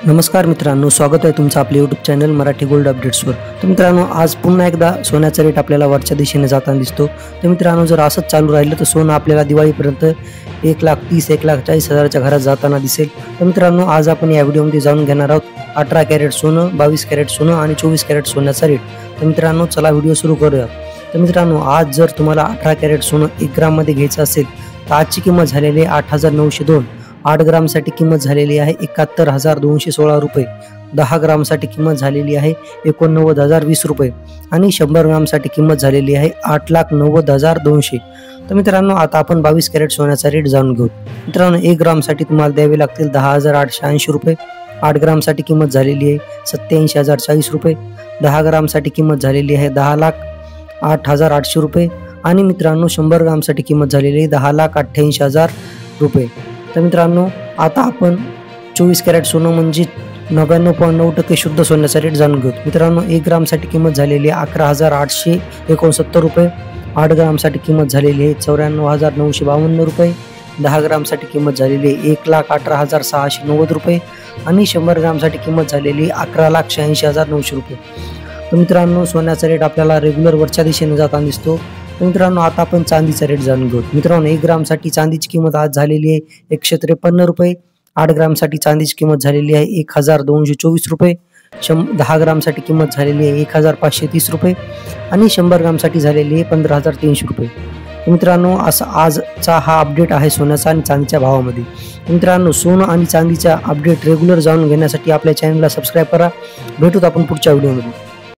नमस्कार मित्रांनो, स्वागत आहे तुमचं आपल्या यूट्यूब चॅनल मराठी गोल्ड अपडेट्सवर। तर मित्रांनो, आज पुन्हा एकदा सोन्याचा रेट आपल्याला वरच्या दिशेने जाताना दिसतो। तर मित्रांनो, जर असंच चालू राहिलं तर सोनं आपल्याला दिवाळीपर्यंत 1,30,000 1,40,000च्या घरात जाताना दिसेल। तर मित्रांनो, आज आपण या व्हिडिओमध्ये जाणून घेणार आहोत 18 कॅरेट सोनं, 22 कॅरेट सोनं आणि 24 कॅरेट सोन्याचा रेट। तर मित्रांनो, चला व्हिडिओ सुरू करूया। तर मित्रांनो, आज जर तुम्हाला 18 कॅरेट सोनं 1 ग्राममध्ये घ्यायचं असेल तर आजची किंमत झालेली आहे 8,902। 8 ग्रामसाठी किंमत झालेली आहे 71,216 रुपये। 10 ग्रामसाठी किंमत झालेली आहे 89,020 रुपये आणि 100 ग्रामसाठी किंमत झालेली आहे 8,90,200। तर मित्रांनो, आता आपण 22 कॅरेट सोन्याचा रेट जाणून घेऊ। मित्रांनो, 1 ग्रामसाठी तुम्हाला द्यावे लागतील 10,880 रुपये। 8 ग्रामसाठी किंमत झालेली आहे 87,040 रुपये। 10 ग्रामसाठी किंमत झालेली आहे 10,08,800 रुपये आणि मित्रांनो 100 ग्रामसाठी किंमत झालेली आहे 10,88,000 रुपये। तर मित्रांनो, आता आपण 24 कॅरेट सोनं म्हणजे 99.9% शुद्ध सोन्याचा रेट जाणून घेऊ। मित्रांनो, 1 ग्रामसाठी किंमत झालेली आहे 11,869 रुपये। 8 ग्रामसाठी किंमत झालेली आहे 94,952 रुपये। 10 ग्रामसाठी किंमत झालेली आहे 1,18,690 रुपये आणि 100 ग्रामसाठी किंमत झालेली आहे 11,86,900 रुपये। तर मित्रांनो, सोन्याचा रेट आपल्याला रेग्युलर वरच्या दिशेने जाताना दिसतो। तर मित्रांनो, आता आपण चांदीचा रेट जाणून घेऊ। मित्रांनो, 1 ग्रामसाठी चांदीची किंमत आज झालेली आहे 153 रुपये। 8 ग्रामसाठी चांदीची किंमत झालेली आहे 1,224 रुपये। 10 ग्रामसाठी किंमत झालेली आहे 1,530 रुपये आणि 100 ग्रामसाठी झालेली आहे 15,300 रुपये। मित्रांनो, असा आजचा हा अपडेट आहे सोन्याचा आणि चांदीच्या भावामध्ये। मित्रांनो, सोनं आणि चांदीच्या अपडेट रेग्युलर जाणून घेण्यासाठी आपल्या चॅनलला सबस्क्राईब करा। भेटूत आपण पुढच्या व्हिडिओमध्ये।